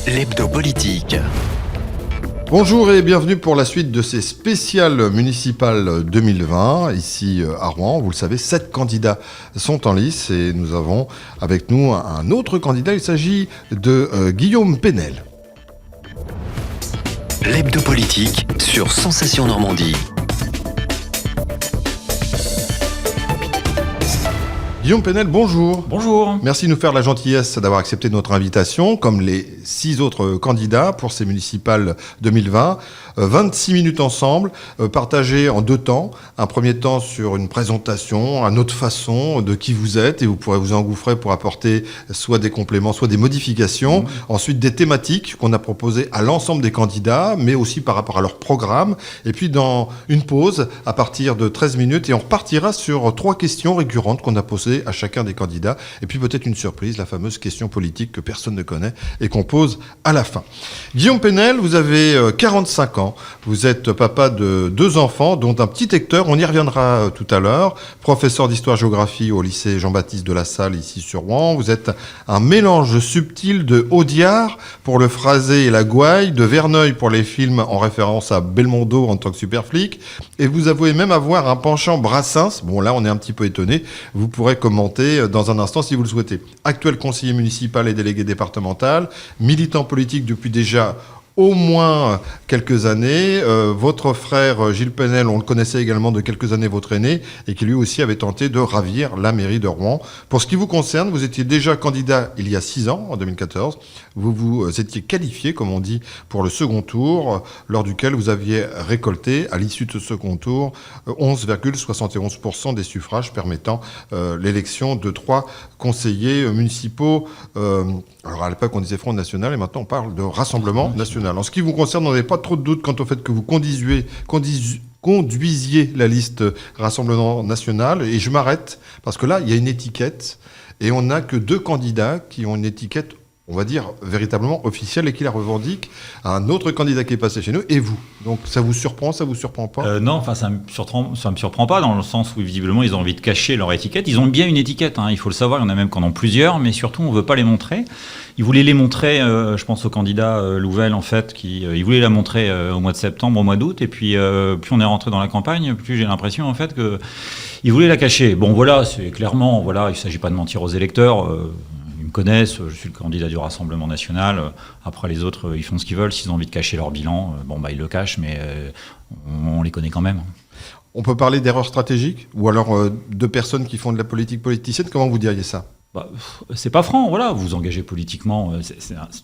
l'hebdo politique. Bonjour et bienvenue pour la suite de ces spéciales municipales 2020, ici à Rouen. Vous le savez, 7 candidats sont en lice et nous avons avec nous un autre candidat. Il s'agit de Guillaume Penel. L'hebdo politique sur Sensation Normandie. Guillaume Penel, bonjour. Bonjour. Merci de nous faire la gentillesse d'avoir accepté notre invitation, comme les 6 autres candidats pour ces municipales 2020. 26 minutes ensemble, partagées en 2 temps. Un premier temps sur une présentation, une autre façon de qui vous êtes, et vous pourrez vous engouffrer pour apporter soit des compléments, soit des modifications. Ensuite, des thématiques qu'on a proposées à l'ensemble des candidats, mais aussi par rapport à leur programme. Et puis, dans une pause, à partir de 13 minutes, et on repartira sur 3 questions récurrentes qu'on a posées à chacun des candidats. Et puis, peut-être une surprise, la fameuse question politique que personne ne connaît et qu'on pose à la fin. Guillaume Penel, vous avez 45 ans. Vous êtes papa de 2 enfants, dont un petit Hector, on y reviendra tout à l'heure, professeur d'histoire-géographie au lycée Jean-Baptiste de la Salle, ici sur Rouen. Vous êtes un mélange subtil de Audiard pour le phrasé et la gouaille, de Verneuil pour les films en référence à Belmondo en tant que super flic, et vous avouez même avoir un penchant Brassens. Bon, là, on est un petit peu étonné. Vous pourrez commenter dans un instant si vous le souhaitez. Actuel conseiller municipal et délégué départemental, militant politique depuis déjà au moins quelques années. Votre frère Gilles Penel, on le connaissait également de quelques années, votre aîné, et qui lui aussi avait tenté de ravir la mairie de Rouen. Pour ce qui vous concerne, vous étiez déjà candidat il y a 6 ans, en 2014. Vous vous étiez qualifié, comme on dit, pour le second tour, lors duquel vous aviez récolté, à l'issue de ce second tour, 11,71% des suffrages permettant l'élection de 3 conseillers municipaux. Alors à l'époque, on disait Front National, et maintenant on parle de Rassemblement National. En ce qui vous concerne, on n'avait pas trop de doutes quant au fait que vous conduisiez la liste Rassemblement National. Et je m'arrête, parce que là, il y a une étiquette, et on n'a que 2 candidats qui ont une étiquette, on va dire, véritablement officielle, et qui la revendique à un autre candidat qui est passé chez nous, et vous. Donc ça vous surprend pas Non, enfin ça me surprend pas, dans le sens où visiblement ils ont envie de cacher leur étiquette. Ils ont bien une étiquette, il faut le savoir, il y en a même qui en ont plusieurs, mais surtout on ne veut pas les montrer. Ils voulaient les montrer, je pense au candidat Louvel en fait, il voulait la montrer au mois de septembre, au mois d'août, et puis plus on est rentré dans la campagne, plus j'ai l'impression en fait que ils voulaient la cacher. Bon voilà, c'est clairement, voilà, il ne s'agit pas de mentir aux électeurs. Ils me connaissent, je suis le candidat du Rassemblement National. Après, les autres, ils font ce qu'ils veulent. S'ils ont envie de cacher leur bilan, ils le cachent, mais on les connaît quand même. On peut parler d'erreurs stratégiques, ou alors de personnes qui font de la politique politicienne. Comment vous diriez ça ? C'est pas franc, voilà, vous vous engagez politiquement,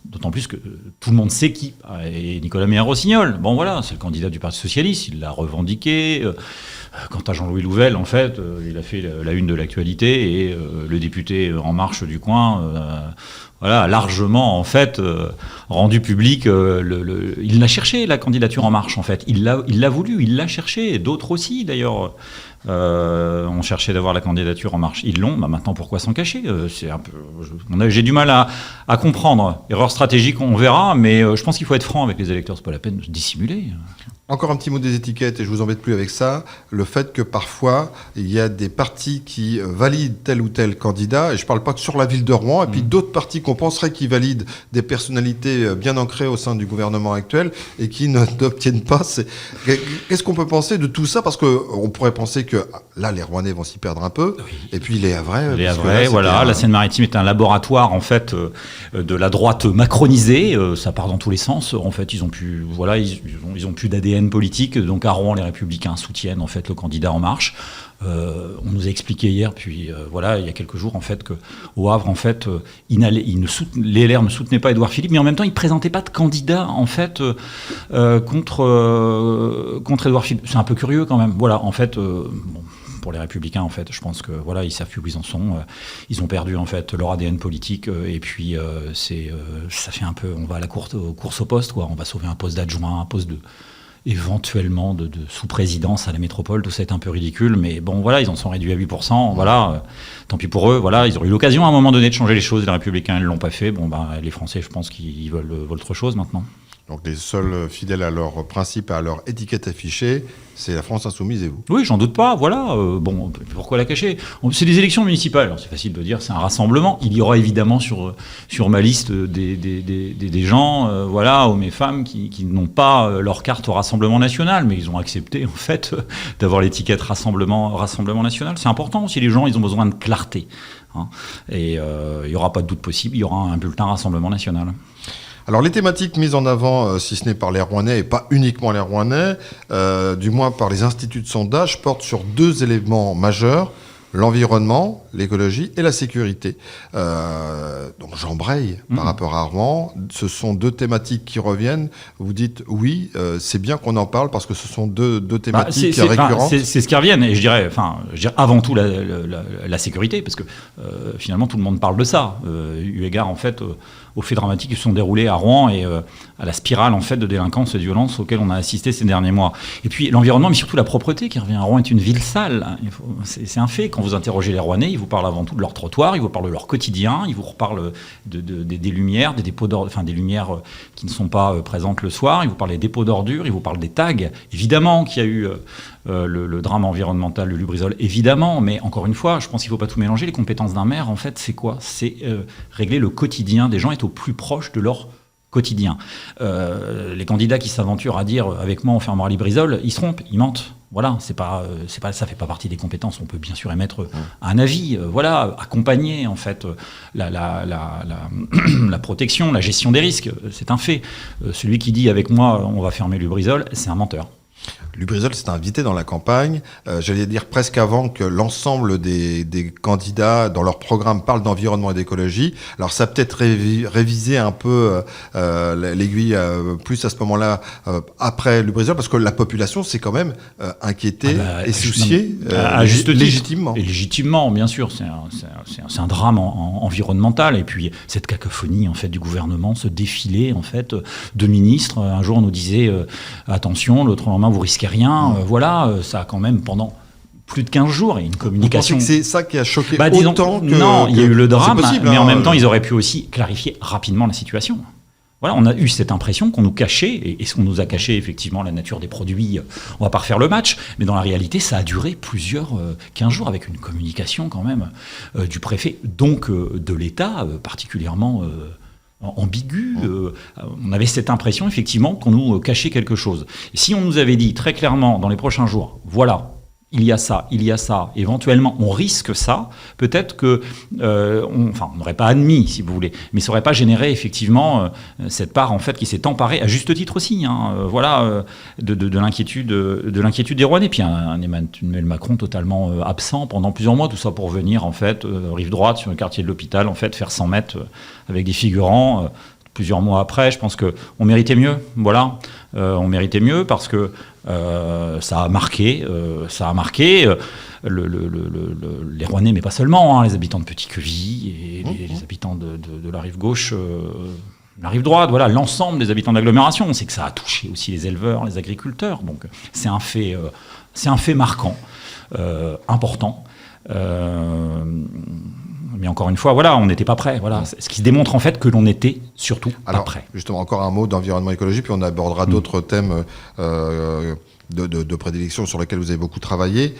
d'autant plus que tout le monde sait qui est Nicolas Meyer-Rossignol. Bon voilà, c'est le candidat du Parti Socialiste, il l'a revendiqué. Quant à Jean-Louis Louvel, en fait, il a fait la une de l'actualité, et le député En Marche du coin a largement en fait rendu public il l'a cherché, la candidature En Marche en fait, il l'a voulu, il l'a cherché, et d'autres aussi d'ailleurs ont cherché d'avoir la candidature En Marche. Ils l'ont, maintenant pourquoi s'en cacher? C'est un peu, j'ai du mal à comprendre. Erreur stratégique, on verra, mais je pense qu'il faut être franc avec les électeurs, c'est pas la peine de dissimuler. Encore un petit mot des étiquettes, et je vous embête plus avec ça. Le fait que parfois, il y a des partis qui valident tel ou tel candidat, et je ne parle pas que sur la ville de Rouen, et puis d'autres partis qu'on penserait qui valident des personnalités bien ancrées au sein du gouvernement actuel, et qui n'obtiennent pas. Qu'est-ce qu'on peut penser de tout ça? Parce qu'on pourrait penser que là, les Rouennais vont s'y perdre un peu, oui. Et puis les Havrais... La Seine-Maritime est un laboratoire, en fait, de la droite macronisée. Ça part dans tous les sens. En fait, ils ont plus d'ADN politique, donc à Rouen les Républicains soutiennent en fait le candidat En Marche. On nous a expliqué hier, puis il y a quelques jours en fait que au Havre en fait les LR ne soutenaient pas Édouard Philippe, mais en même temps ils présentaient pas de candidat en fait contre Édouard Philippe. C'est un peu curieux quand même. Voilà, en fait. Pour les Républicains, en fait, je pense que voilà, ils savent plus où ils en sont. Ils ont perdu en fait leur ADN politique, et puis ça fait un peu, on va à la course au poste, quoi. On va sauver un poste d'adjoint, un poste éventuellement de sous-présidence à la métropole. Tout ça est un peu ridicule, mais bon, voilà, ils en sont réduits à 8%. Voilà, tant pis pour eux. Voilà, ils auraient eu l'occasion à un moment donné de changer les choses. Les Républicains, ils l'ont pas fait. Bon, les Français, je pense qu'ils veulent autre chose maintenant. Donc les seuls fidèles à leurs principes, à leur étiquette affichée, c'est la France Insoumise et vous. Oui, j'en doute pas, voilà. Bon, pourquoi la cacher ? C'est des élections municipales, alors c'est facile de dire, c'est un rassemblement. Il y aura évidemment sur ma liste des gens, voilà, hommes et femmes, qui n'ont pas leur carte au Rassemblement national, mais ils ont accepté, en fait, d'avoir l'étiquette Rassemblement national. C'est important aussi, les gens, ils ont besoin de clarté. Hein. Et il n'y aura pas de doute possible, il y aura un bulletin Rassemblement national. Alors les thématiques mises en avant, si ce n'est par les Rouennais et pas uniquement les Rouennais, du moins par les instituts de sondage, portent sur 2 éléments majeurs, l'environnement, l'écologie et la sécurité. Donc j'embraye par rapport à Rouen. Ce sont 2 thématiques qui reviennent. Vous dites oui, c'est bien qu'on en parle parce que ce sont deux thématiques récurrentes. C'est ce qui revient. Et je dirais avant tout la sécurité, parce que finalement tout le monde parle de ça. Eu égard en fait aux faits dramatiques qui se sont déroulés à Rouen et à la spirale en fait de délinquance et de violence auxquelles on a assisté ces derniers mois. Et puis l'environnement, mais surtout la propreté qui revient. Rouen est une ville sale. C'est un fait. Quand vous interrogez les Rouennais, ils vous parlent avant tout de leur trottoir, ils vous parlent de leur quotidien, ils vous reparlent des lumières, des dépôts d'ordures, enfin des lumières qui ne sont pas présentes le soir, ils vous parlent des dépôts d'ordures, ils vous parlent des tags. Évidemment qu'il y a eu le drame environnemental de Lubrizol, évidemment, mais encore une fois, je pense qu'il ne faut pas tout mélanger. Les compétences d'un maire, en fait, c'est quoi ? C'est régler le quotidien des gens, être au plus proche de leur quotidien. Les candidats qui s'aventurent à dire « avec moi on fermera Lubrizol », ils se trompent, ils mentent. Voilà, ça fait pas partie des compétences. On peut bien sûr émettre un avis, voilà, accompagner en fait la protection, la gestion des risques. C'est un fait. Celui qui dit avec moi on va fermer Lubrizol, c'est un menteur. Lubrizol s'est invité dans la campagne, j'allais dire presque avant que l'ensemble des candidats dans leur programme parlent d'environnement et d'écologie. Alors ça a peut-être révisé un peu l'aiguille plus à ce moment-là après Lubrizol, parce que la population s'est quand même inquiétée et souciée à juste titre, légitimement. Et légitimement, bien sûr, c'est un drame environnemental. Et puis cette cacophonie en fait du gouvernement, ce défilé en fait de ministres. Un jour on nous disait attention, l'autre lendemain vous risquez rien. Voilà, ça a quand même pendant plus de 15 jours et une communication. Vous pensez que c'est ça qui a choqué disons, autant que... Non, il y a eu le drame, possible, mais en même temps ils auraient pu aussi clarifier rapidement la situation. Voilà, on a eu cette impression qu'on nous cachait, et ce qu'on nous a caché effectivement la nature des produits, on va pas refaire le match, mais dans la réalité ça a duré plusieurs 15 jours avec une communication quand même du préfet, donc de l'État particulièrement ambigu. On avait cette impression effectivement qu'on nous cachait quelque chose. Et si on nous avait dit très clairement dans les prochains jours, voilà, il y a ça, éventuellement on risque ça, peut-être que on n'aurait pas admis si vous voulez, mais ça n'aurait pas généré effectivement cette part en fait qui s'est emparée à juste titre aussi, de l'inquiétude des Rouennais. Puis un Emmanuel Macron totalement absent pendant plusieurs mois, tout ça pour venir en fait rive droite sur le quartier de l'hôpital en fait faire 100 mètres avec des figurants. Plusieurs mois après, je pense qu'on méritait mieux. Voilà, on méritait mieux parce que ça a marqué. Les Rouennais, mais pas seulement, les habitants de Petit-Queville et les habitants de la rive gauche, la rive droite, voilà, l'ensemble des habitants de l'agglomération. On sait que ça a touché aussi les éleveurs, les agriculteurs. Donc c'est un fait marquant, important. Mais encore une fois, voilà, on n'était pas prêt. Voilà, ce qui démontre en fait que l'on n'était surtout pas prêt. Justement, encore un mot d'environnement écologique, puis on abordera d'autres thèmes de prédilection sur lesquels vous avez beaucoup travaillé.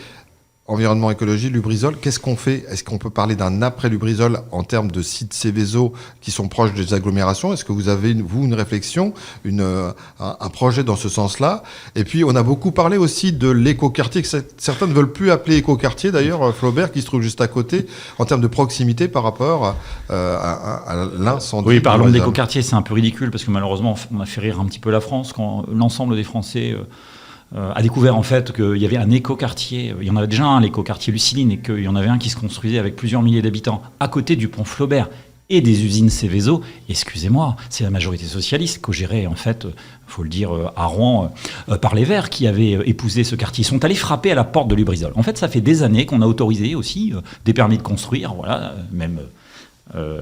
Environnement, écologie, Lubrizol, qu'est-ce qu'on fait ? Est-ce qu'on peut parler d'un après Lubrizol en termes de sites Céveso qui sont proches des agglomérations ? Est-ce que vous avez, une réflexion, un projet dans ce sens-là ? Et puis, on a beaucoup parlé aussi de l'écoquartier, que certains ne veulent plus appeler écoquartier, d'ailleurs, Flaubert, qui se trouve juste à côté, en termes de proximité par rapport à l'incendie. Oui, parlons d'écoquartier, c'est un peu ridicule, parce que malheureusement, on a fait rire un petit peu la France quand l'ensemble des Français... a découvert en fait qu'il y avait un écoquartier, il y en avait déjà un, l'écoquartier Luciline, et qu'il y en avait un qui se construisait avec plusieurs milliers d'habitants à côté du pont Flaubert et des usines Céveso. Excusez-moi, c'est la majorité socialiste co-gérée en fait, faut le dire, à Rouen par les Verts qui avaient épousé ce quartier. Ils sont allés frapper à la porte de Lubrizol. En fait, ça fait des années qu'on a autorisé aussi des permis de construire, voilà, même...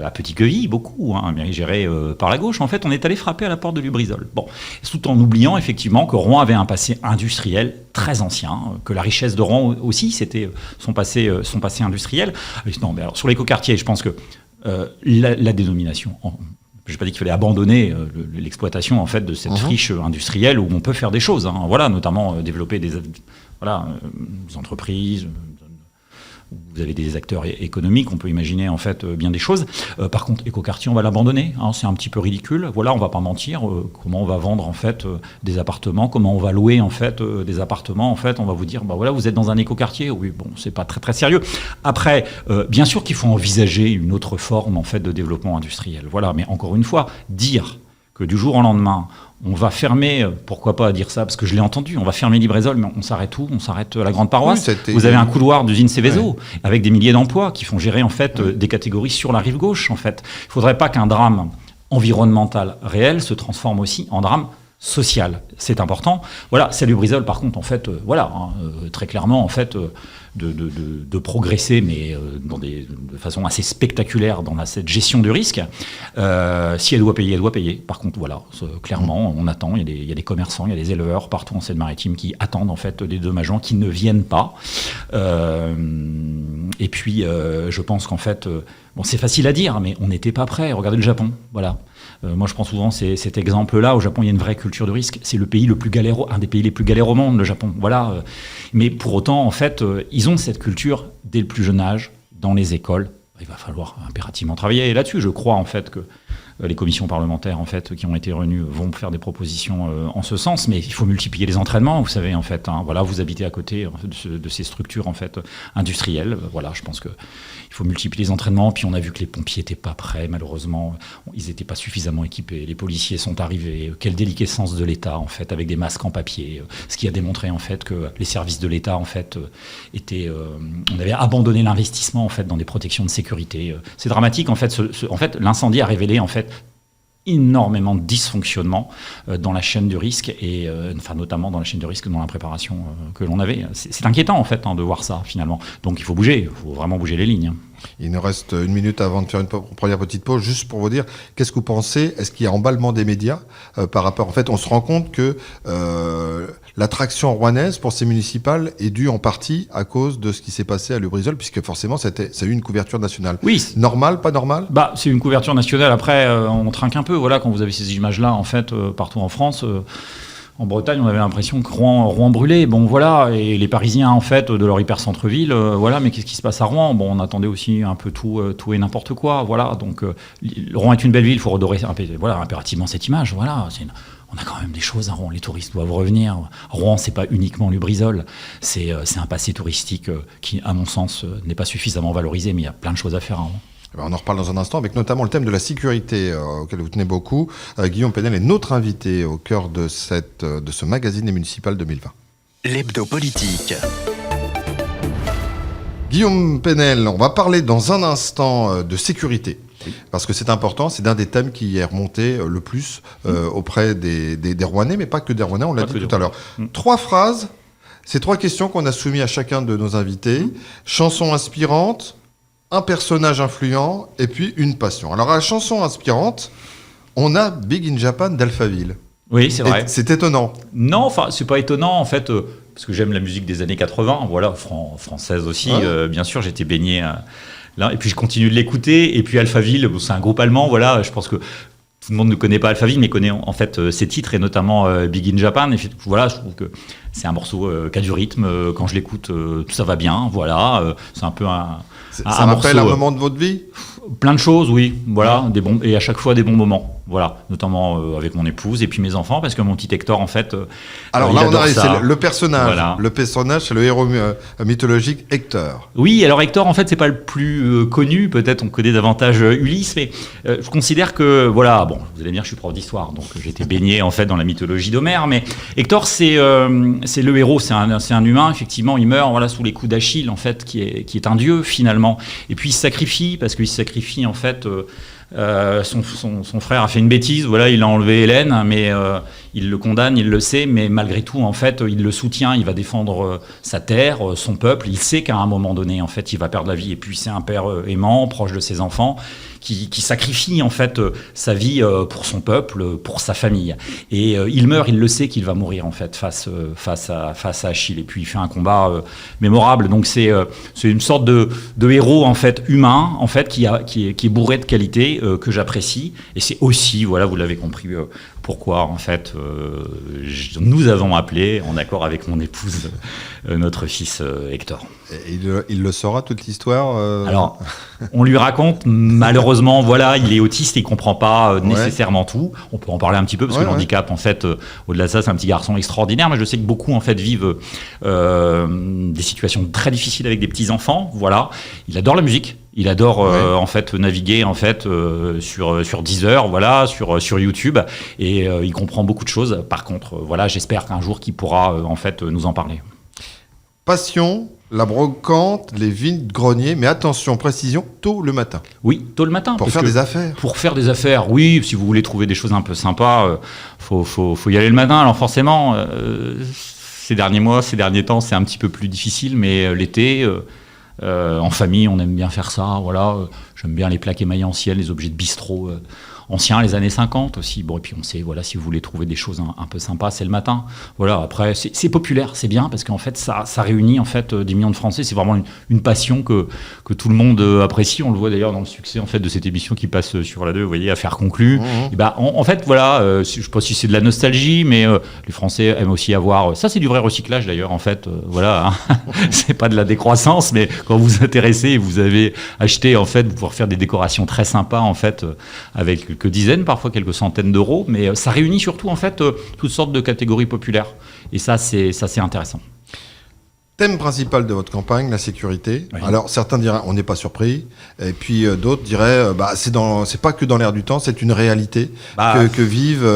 à Petit-Queville, beaucoup, mais géré par la gauche. En fait, on est allé frapper à la porte de Lubrizol. Bon, tout en oubliant effectivement que Rouen avait un passé industriel très ancien, que la richesse de Rouen aussi, c'était son passé industriel. Non, mais alors, sur l'écoquartier, je pense que la dénomination, Je n'ai pas dit qu'il fallait abandonner l'exploitation en fait de cette friche industrielle où on peut faire des choses. Hein. Voilà, notamment développer des entreprises. Vous avez des acteurs économiques, on peut imaginer en fait bien des choses. Par contre, Écoquartier, on va l'abandonner. Hein, c'est un petit peu ridicule. Voilà, on va pas mentir. Comment on va vendre en fait des appartements, comment on va louer en fait des appartements. En fait, on va vous dire, bah voilà, vous êtes dans un écoquartier. Oui, bon, c'est pas très très sérieux. Après, bien sûr qu'il faut envisager une autre forme en fait de développement industriel. Voilà, mais encore une fois, dire que du jour au lendemain, on va fermer, pourquoi pas dire ça, parce que je l'ai entendu, on va fermer Librésol, mais on s'arrête où? On s'arrête à la Grande Paroisse. Oui, vous avez un couloir d'usine Céveso, avec des milliers d'emplois qui font gérer en fait des catégories sur la rive gauche. En fait, il ne faudrait pas qu'un drame environnemental réel se transforme aussi en drame social. C'est important. Voilà, c'est Lubrizol, par contre, en fait, très clairement, en fait, de progresser, mais de façon assez spectaculaire dans cette gestion du risque. Si elle doit payer, elle doit payer. Par contre, voilà, clairement, on attend. Il y a des commerçants, il y a des éleveurs partout en Seine-Maritime qui attendent en fait des dommageants qui ne viennent pas. Et puis, je pense qu'en fait, bon, c'est facile à dire, mais on n'était pas prêt. Regardez le Japon, voilà. Moi, je prends souvent cet exemple-là. Au Japon, il y a une vraie culture du risque. C'est un des pays les plus galères au monde, le Japon. Voilà. Mais pour autant, en fait, ils ont cette culture dès le plus jeune âge, dans les écoles. Il va falloir impérativement travailler là-dessus. Je crois, en fait, que les commissions parlementaires, en fait, qui ont été réunies, vont faire des propositions en ce sens. Mais il faut multiplier les entraînements, vous savez, en fait. Hein, voilà, vous habitez à côté de ces structures, en fait, industrielles. Voilà, je pense que il faut multiplier les entraînements. Puis on a vu que les pompiers n'étaient pas prêts, malheureusement. Ils n'étaient pas suffisamment équipés. Les policiers sont arrivés. Quelle déliquescence de l'État, en fait, avec des masques en papier. Ce qui a démontré, en fait, que les services de l'État, en fait, étaient... on avait abandonné l'investissement, en fait, dans des protections de sécurité. C'est dramatique, en fait. En fait, l'incendie a révélé, en fait, énormément de dysfonctionnement dans la chaîne du risque et notamment dans la chaîne du risque dans la préparation que l'on avait. C'est inquiétant en fait de voir ça finalement. Donc il faut bouger, il faut vraiment bouger les lignes. Il nous reste une minute avant de faire une première petite pause, juste pour vous dire, qu'est-ce que vous pensez? Est-ce qu'il y a emballement des médias par rapport... En fait, on se rend compte que l'attraction rouennaise pour ces municipales est due en partie à cause de ce qui s'est passé à Lubrizol, puisque forcément, ça a eu une couverture nationale. Oui. Normal, pas normal? Bah, c'est une couverture nationale. Après, on trinque un peu. Voilà, quand vous avez ces images-là, en fait, partout en France... En Bretagne, on avait l'impression que Rouen brûlait. Bon, voilà. Et les Parisiens, en fait, de leur hyper-centre-ville, voilà. Mais qu'est-ce qui se passe à Rouen? Bon, on attendait aussi un peu tout et n'importe quoi. Voilà. Donc, Rouen est une belle ville. Il faut redorer impérativement cette image. Voilà. On a quand même des choses à Rouen. Les touristes doivent revenir. Rouen, c'est pas uniquement Lubrizol. C'est un passé touristique qui, à mon sens, n'est pas suffisamment valorisé. Mais il y a plein de choses à faire à Rouen. On en reparle dans un instant, avec notamment le thème de la sécurité auquel vous tenez beaucoup. Guillaume Penel est notre invité au cœur de ce magazine des municipales 2020. L'hebdo politique. Guillaume Penel, on va parler dans un instant de sécurité. Parce que c'est important, c'est un des thèmes qui est remonté le plus auprès des Rouennais, mais pas que des Rouennais, on l'a dit tout à l'heure. 3 phrases, c'est 3 questions qu'on a soumises à chacun de nos invités. Chanson inspirante, un personnage influent et puis une passion. Alors à la chanson inspirante, on a Big in Japan d'Alphaville. Oui, c'est vrai. C'est étonnant. Non, enfin, c'est pas étonnant en fait, parce que j'aime la musique des années 80, voilà, française aussi, bien sûr, j'étais baigné là, et puis je continue de l'écouter, et puis Alphaville, c'est un groupe allemand, voilà, je pense que tout le monde ne connaît pas Alphaville, mais connaît en fait ses titres, et notamment Big in Japan. Et voilà, je trouve que c'est un morceau qui a du rythme. Quand je l'écoute, tout ça va bien. Voilà, c'est un peu un ça rappelle un moment de votre vie? Plein de choses, oui. Voilà, et à chaque fois des bons moments. Voilà, notamment avec mon épouse et puis mes enfants, parce que mon petit Hector, en fait, alors là, c'est le personnage. Voilà. Le personnage, c'est le héros mythologique Hector. Oui, alors Hector, en fait, c'est pas le plus connu. Peut-être on connaît davantage Ulysse, mais je considère que, voilà, bon, vous allez me dire, je suis prof d'histoire, donc j'étais baigné en fait dans la mythologie d'Homère, mais Hector, c'est le héros, c'est un humain. Effectivement, il meurt, voilà, sous les coups d'Achille, en fait, qui est un dieu finalement. Et puis il se sacrifie parce qu'il se sacrifie en fait. Son frère a fait une bêtise, voilà, il a enlevé Hélène, mais il le condamne, il le sait, mais malgré tout, en fait, il le soutient, il va défendre sa terre, son peuple. Il sait qu'à un moment donné, en fait, il va perdre la vie. Et puis c'est un père aimant, proche de ses enfants, qui sacrifie en fait sa vie pour son peuple, pour sa famille. Et il meurt, il le sait qu'il va mourir en fait face à Achille. Et puis il fait un combat mémorable. Donc c'est une sorte de héros en fait humain, en fait qui est bourré de qualités. que j'apprécie. Et c'est aussi, voilà, vous l'avez compris, pourquoi en fait nous avons appelé, en accord avec mon épouse, notre fils Hector. Et il le saura, toute l'histoire Alors, on lui raconte, malheureusement, voilà, il est autiste et il comprend pas nécessairement tout. On peut en parler un petit peu, parce que le handicap, en fait, au-delà de ça, c'est un petit garçon extraordinaire. Mais je sais que beaucoup, en fait, vivent des situations très difficiles avec des petits-enfants. Voilà. Il adore la musique. Il adore en fait naviguer en fait sur Deezer, voilà, sur YouTube, et il comprend beaucoup de choses. Par contre, voilà, j'espère qu'un jour qu'il pourra en fait nous en parler. Passion, la brocante, les vides-greniers, mais attention, précision, tôt le matin. Oui, tôt le matin. Pour faire des affaires. Pour faire des affaires, oui. Si vous voulez trouver des choses un peu sympas, faut y aller le matin. Alors forcément, ces derniers mois, ces derniers temps, c'est un petit peu plus difficile, mais l'été. En famille, on aime bien faire ça. Voilà, j'aime bien les plaques émaillées anciennes, les objets de bistrot anciens, les années 50 aussi. Bon, et puis on sait, voilà, si vous voulez trouver des choses un peu sympas, c'est le matin. Voilà, après, c'est populaire, c'est bien, parce qu'en fait, ça réunit en fait des millions de Français. C'est vraiment une passion que tout le monde apprécie. On le voit d'ailleurs dans le succès en fait de cette émission qui passe sur la 2, vous voyez, Affaires conclues. Et ben, en fait, voilà, je sais pas si c'est de la nostalgie, mais les Français aiment aussi avoir. Ça, c'est du vrai recyclage d'ailleurs, en fait. Voilà, hein. C'est pas de la décroissance, mais quand vous vous intéressez, vous avez acheté en fait, vous pouvez faire des décorations très sympas en fait, avec quelques dizaines, parfois quelques centaines d'euros, mais ça réunit surtout en fait toutes sortes de catégories populaires. Et ça, c'est intéressant. Thème principal de votre campagne, la sécurité. Oui. Alors certains diraient on n'est pas surpris, et puis d'autres diraient c'est pas que dans l'air du temps, c'est une réalité que vivent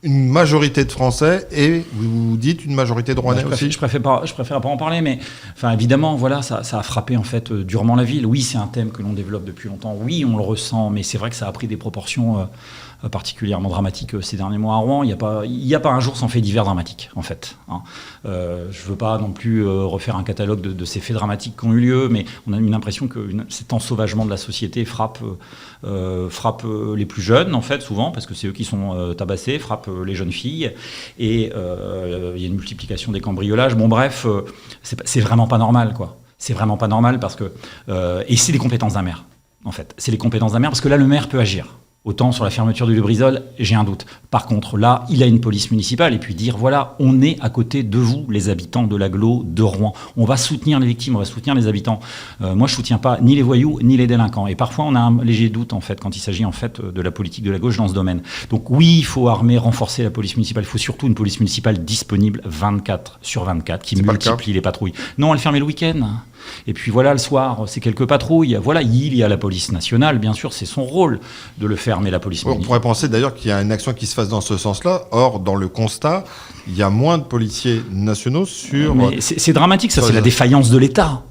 une majorité de Français, et vous dites une majorité de Rouennais aussi. Je préfère pas en parler, mais enfin évidemment, voilà, ça a frappé en fait durement la ville. Oui, c'est un thème que l'on développe depuis longtemps. Oui, on le ressent, mais c'est vrai que ça a pris des proportions particulièrement dramatiques ces derniers mois à Rouen. Il y a pas un jour sans fait divers dramatique, en fait. Hein. Je veux pas non plus refaire un catalogue de ces faits dramatiques qui ont eu lieu, mais on a une impression que cet ensauvagement de la société frappe les plus jeunes, en fait, souvent, parce que c'est eux qui sont tabassés, frappe les jeunes filles, et il y a une multiplication des cambriolages. Bon, bref, c'est vraiment pas normal, quoi. C'est vraiment pas normal parce que... et c'est les compétences d'un maire, en fait. C'est les compétences d'un maire, parce que là, le maire peut agir. Autant sur la fermeture du Lubrizol, j'ai un doute. Par contre, là, il a une police municipale, et puis dire, voilà, on est à côté de vous, les habitants de l'agglo de Rouen. On va soutenir les victimes, on va soutenir les habitants. Moi, je soutiens pas ni les voyous, ni les délinquants. Et parfois, on a un léger doute, en fait, quand il s'agit, en fait, de la politique de la gauche dans ce domaine. Donc oui, il faut armer, renforcer la police municipale. Il faut surtout une police municipale disponible 24/24, qui multiplie les patrouilles. Non, elle ferme le week-end. Et puis voilà, le soir, c'est quelques patrouilles. Voilà, il y a la police nationale, bien sûr, c'est son rôle de le faire, mais la police municipale... On pourrait penser d'ailleurs qu'il y a une action qui se fasse dans ce sens-là. Or, dans le constat, il y a moins de policiers nationaux sur... Mais c'est dramatique, ça, c'est la défaillance de l'État.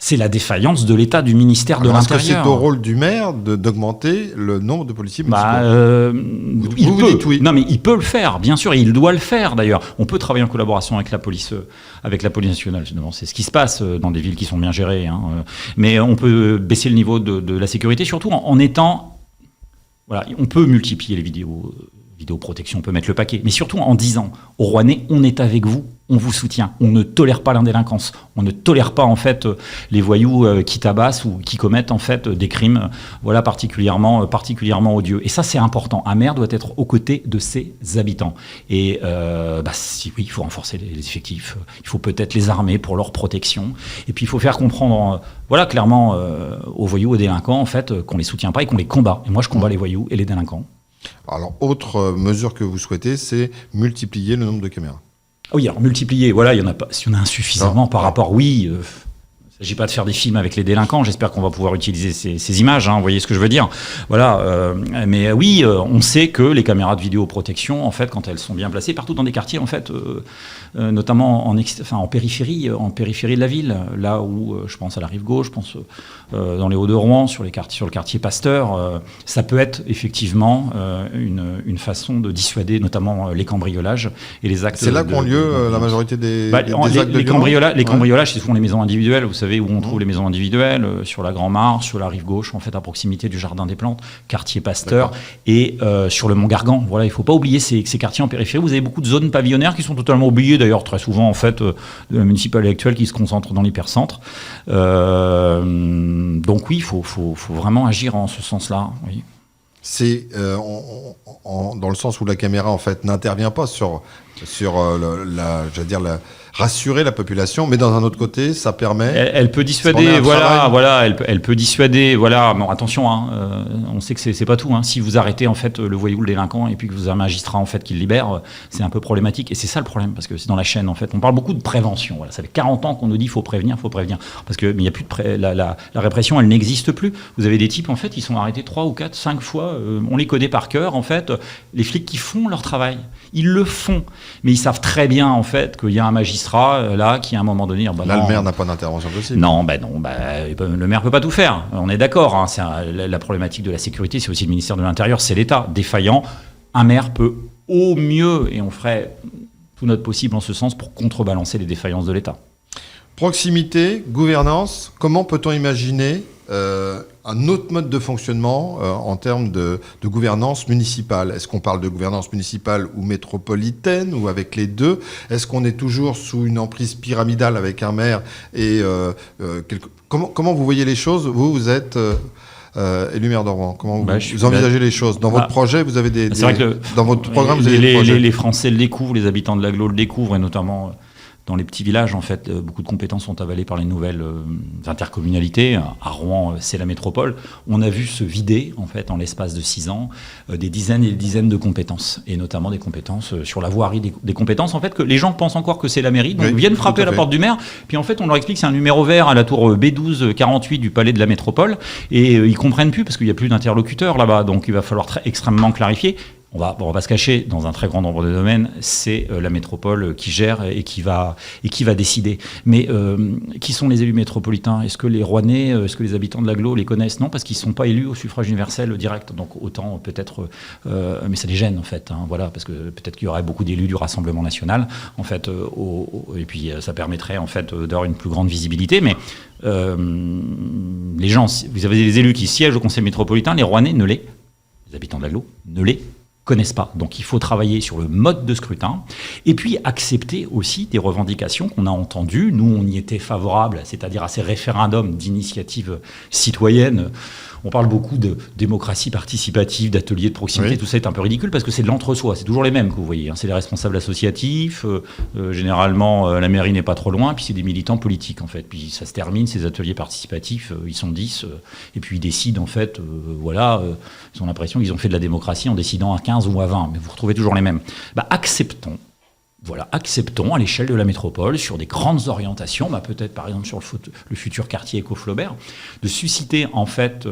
C'est la défaillance de l'État, du ministère de l'Intérieur. Est-ce que c'est au rôle du maire d'augmenter le nombre de policiers municipaux il peut. Dites oui. Non, mais il peut le faire, bien sûr, et il doit le faire d'ailleurs. On peut travailler en collaboration avec la police nationale. C'est ce qui se passe dans des villes qui sont bien gérées. Hein. Mais on peut baisser le niveau de la sécurité, surtout en étant... Voilà, on peut multiplier les vidéoprotection, on peut mettre le paquet, mais surtout en disant aux Rouennais, on est avec vous, on vous soutient, on ne tolère pas l'indélinquance, on ne tolère pas en fait les voyous qui tabassent ou qui commettent en fait des crimes, voilà, particulièrement odieux. Et ça, c'est important. Un maire doit être aux côtés de ses habitants. Et oui, il faut renforcer les effectifs, il faut peut-être les armer pour leur protection, et puis il faut faire comprendre, voilà, clairement aux voyous, aux délinquants en fait, qu'on les soutient pas et qu'on les combat. Et moi, je combats les voyous et les délinquants. Alors, autre mesure que vous souhaitez, c'est multiplier le nombre de caméras. Oui, alors multiplier, voilà, il y en a pas, si on a insuffisamment par rapport, oui, il ne s'agit pas de faire des films avec les délinquants, j'espère qu'on va pouvoir utiliser ces images, hein, vous voyez ce que je veux dire. Voilà, mais oui, on sait que les caméras de vidéoprotection, en fait, quand elles sont bien placées, partout dans des quartiers, en fait, notamment en périphérie de la ville, là où je pense à la rive gauche, je pense dans les Hauts-de-Rouen, sur le quartier Pasteur, ça peut être effectivement une façon de dissuader notamment les cambriolages et les actes. C'est là qu'ont lieu la majorité des actes de violence. Les cambriolages, c'est souvent les maisons individuelles, vous savez, savez où on trouve les maisons individuelles, sur la Grand Mars, sur la rive gauche, en fait, à proximité du Jardin des Plantes, quartier Pasteur, et sur le Mont Gargan. Voilà, il ne faut pas oublier ces quartiers en périphérie. Vous avez beaucoup de zones pavillonnaires qui sont totalement oubliées, d'ailleurs, très souvent, en fait, de la municipalité actuelle qui se concentre dans l'hypercentre. Donc oui, il faut vraiment agir en ce sens-là. Oui. C'est dans le sens où la caméra en fait n'intervient pas sur rassurer la population, mais dans un autre côté, ça permet. Elle peut dissuader, voilà, elle peut dissuader, voilà. Bon, attention, on sait que c'est pas tout. Si vous arrêtez en fait le voyou, le délinquant, et puis que vous avez un magistrat en fait qui le libère, c'est un peu problématique. Et c'est ça le problème, parce que c'est dans la chaîne en fait. On parle beaucoup de prévention. Voilà, ça fait 40 ans qu'on nous dit faut prévenir, parce que mais il y a plus de la répression, elle n'existe plus. Vous avez des types en fait, ils sont arrêtés 3 ou 4, 5 fois. On les connaît par cœur en fait. Les flics qui font leur travail, ils le font, mais ils savent très bien en fait qu'il y a un magistrat là qui à un moment donné là le maire n'a pas d'intervention possible. Non, le maire peut pas tout faire, on est d'accord, la problématique de la sécurité, c'est aussi le ministère de l'Intérieur, c'est l'État défaillant. Un maire peut au mieux, et on ferait tout notre possible en ce sens pour contrebalancer les défaillances de l'État. Proximité, gouvernance, comment peut-on imaginer un autre mode de fonctionnement en termes de gouvernance municipale? Est-ce qu'on parle de gouvernance municipale ou métropolitaine, ou avec les deux? Est-ce qu'on est toujours sous une emprise pyramidale avec un maire et comment vous voyez les choses? Vous êtes élu maire de Rouen. Comment vous envisagez les choses? Dans votre projet, vous avez dans votre programme, vous avez des projets. Les Français le découvrent, les habitants de l'Agglo le découvrent, et notamment dans les petits villages, en fait, beaucoup de compétences sont avalées par les nouvelles intercommunalités. À Rouen, c'est la métropole. On a vu se vider, en fait, en l'espace de 6 ans, des dizaines et des dizaines de compétences, et notamment des compétences sur la voirie, des compétences, en fait, que les gens pensent encore que c'est la mairie, donc viennent frapper à la porte du maire, puis en fait, on leur explique que c'est un numéro vert à la tour B12 48 du palais de la métropole, et ils comprennent plus, parce qu'il n'y a plus d'interlocuteurs là-bas, donc il va falloir extrêmement clarifier. On va pas se cacher, dans un très grand nombre de domaines, c'est la métropole qui gère et qui va décider. Mais qui sont les élus métropolitains? Est-ce que les Rouennais, est-ce que les habitants de l'Agglo les connaissent? Non, parce qu'ils ne sont pas élus au suffrage universel direct. Donc autant peut-être, mais ça les gêne en fait. Voilà, parce que peut-être qu'il y aurait beaucoup d'élus du Rassemblement national, en fait, et puis ça permettrait en fait d'avoir une plus grande visibilité. Mais les gens, vous avez des élus qui siègent au Conseil métropolitain, les Rouennais les habitants de l'Agglo ne les connaissent pas. Donc il faut travailler sur le mode de scrutin et puis accepter aussi des revendications qu'on a entendues. Nous, on y était favorable, c'est-à-dire à ces référendums d'initiative citoyenne. On parle beaucoup de démocratie participative, d'ateliers de proximité, tout ça est un peu ridicule parce que c'est de l'entre-soi, c'est toujours les mêmes que vous voyez. C'est les responsables associatifs, généralement la mairie n'est pas trop loin, puis c'est des militants politiques en fait. Puis ça se termine, ces ateliers participatifs, ils sont 10, et puis ils décident en fait, ils ont l'impression qu'ils ont fait de la démocratie en décidant à 15 ou à 20, mais vous retrouvez toujours les mêmes. Acceptons à l'échelle de la métropole, sur des grandes orientations, peut-être par exemple sur le futur quartier Éco-Flaubert, de susciter en fait,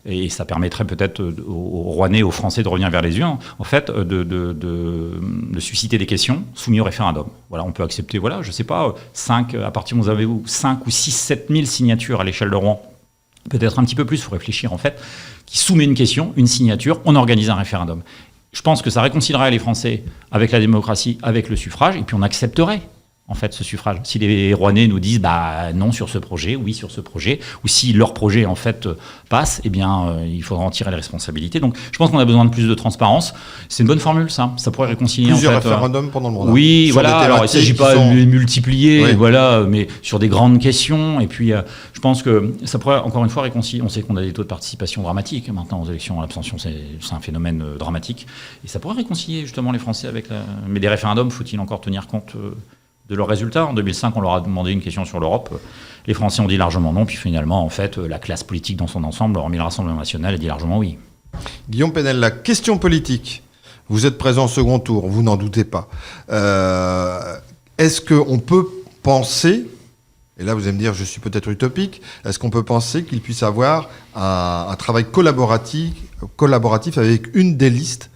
et ça permettrait peut-être aux Rouennais, aux Français de revenir vers les urnes, en fait, de susciter des questions soumises au référendum. Voilà, on peut accepter, je sais pas, 5, à partir où vous avez 5 ou 6, 7 000 signatures à l'échelle de Rouen, peut-être un petit peu plus, il faut réfléchir en fait, qui soumet une question, une signature, on organise un référendum. Je pense que ça réconcilierait les Français avec la démocratie, avec le suffrage, et puis on accepterait en fait ce suffrage. Si les Rouennais nous disent non sur ce projet, oui sur ce projet, ou si leur projet en fait passe, il faudra en tirer les responsabilités. Donc je pense qu'on a besoin de plus de transparence. C'est une bonne formule ça pourrait réconcilier plusieurs en fait, référendums pendant le mandat. Oui, voilà. Alors il ne s'agit pas de les multiplier, mais sur des grandes questions. Et puis je pense que ça pourrait encore une fois réconcilier. On sait qu'on a des taux de participation dramatiques maintenant aux élections. L'abstention c'est un phénomène dramatique, et ça pourrait réconcilier justement les Français avec mais des référendums, faut-il encore tenir compte de leurs résultats? En 2005, on leur a demandé une question sur l'Europe. Les Français ont dit largement non. Puis finalement, en fait, la classe politique dans son ensemble, hormis le Rassemblement national, a dit largement oui. Guillaume Penel, la question politique. Vous êtes présent au second tour, vous n'en doutez pas. Est-ce qu'on peut penser, et là vous allez me dire je suis peut-être utopique, est-ce qu'on peut penser qu'il puisse avoir un travail collaboratif avec une des listes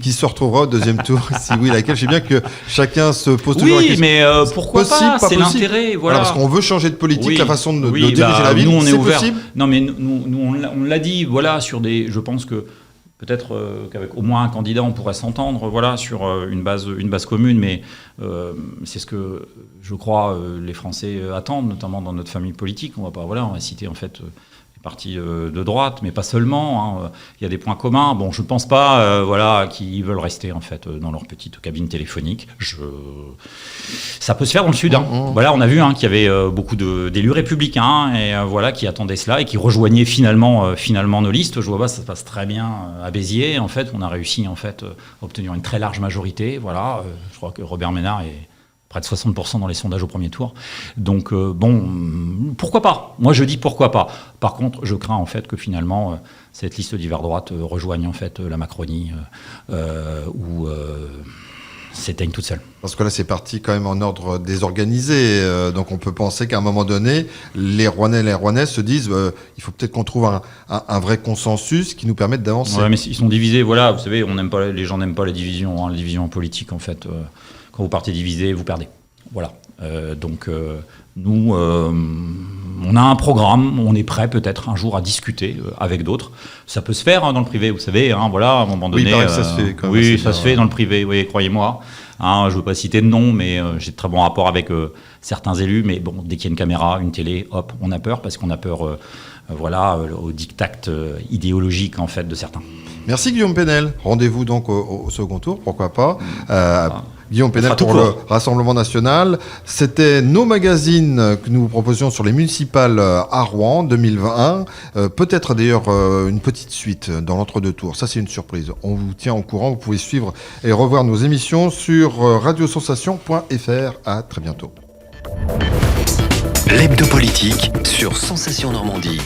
qui se retrouvera au deuxième tour? Si oui, laquelle? Je sais bien que chacun se pose toujours la question. Oui, mais pourquoi pas? C'est l'intérêt. Voilà. Parce qu'on veut changer de politique, la façon de diriger la ville. Nous, on est c'est ouvert. possible. Non, mais nous on l'a dit. Voilà, sur des. Je pense que peut-être qu'avec au moins un candidat, on pourrait s'entendre, voilà, sur une base commune. Mais c'est ce que je crois les Français attendent, notamment dans notre famille politique. On va citer en fait les partis de droite, mais pas seulement. Hein. Il y a des points communs. Bon, je pense pas, qu'ils veulent rester en fait dans leur petite cabine téléphonique. Ça peut se faire dans le Sud. Hein. Voilà, on a vu qu'il y avait beaucoup d'élus républicains et qui attendaient cela et qui rejoignaient finalement nos listes. Je vois pas, ça se passe très bien à Béziers. En fait, on a réussi à obtenir une très large majorité. Voilà, je crois que Robert Ménard est près de 60% dans les sondages au premier tour. Donc, pourquoi pas ? Moi, je dis pourquoi pas. Par contre, je crains en fait que finalement, cette liste d'hiver droite rejoigne en fait la Macronie ou s'éteigne toute seule. Parce que là, c'est parti quand même en ordre désorganisé. Donc, on peut penser qu'à un moment donné, les Rouennais et les Rouennaises se disent il faut peut-être qu'on trouve un vrai consensus qui nous permette d'avancer. Ouais, mais ils sont divisés. Voilà, vous savez, les gens n'aiment pas la division. La division en politique, en fait. Quand vous partez divisé, vous perdez. Voilà. Nous, on a un programme, on est prêt peut-être un jour à discuter avec d'autres. Ça peut se faire dans le privé, vous savez. À un moment donné. Oui, il paraît que ça se fait. Quand même, oui, ça se fait dans le privé. Oui, croyez-moi. Je ne veux pas citer de nom, mais j'ai de très bons rapports avec certains élus. Mais bon, dès qu'il y a une caméra, une télé, hop, on a peur parce qu'on a peur, au diktat idéologique en fait de certains. Merci Guillaume Penel. Rendez-vous donc au second tour, pourquoi pas. Guillaume Penel pour le Rassemblement National. C'était nos magazines que nous vous proposions sur les municipales à Rouen 2021. Peut-être d'ailleurs une petite suite dans l'entre-deux tours. Ça, c'est une surprise. On vous tient au courant. Vous pouvez suivre et revoir nos émissions sur radiosensation.fr. À très bientôt. L'hebdo politique sur Sensation Normandie.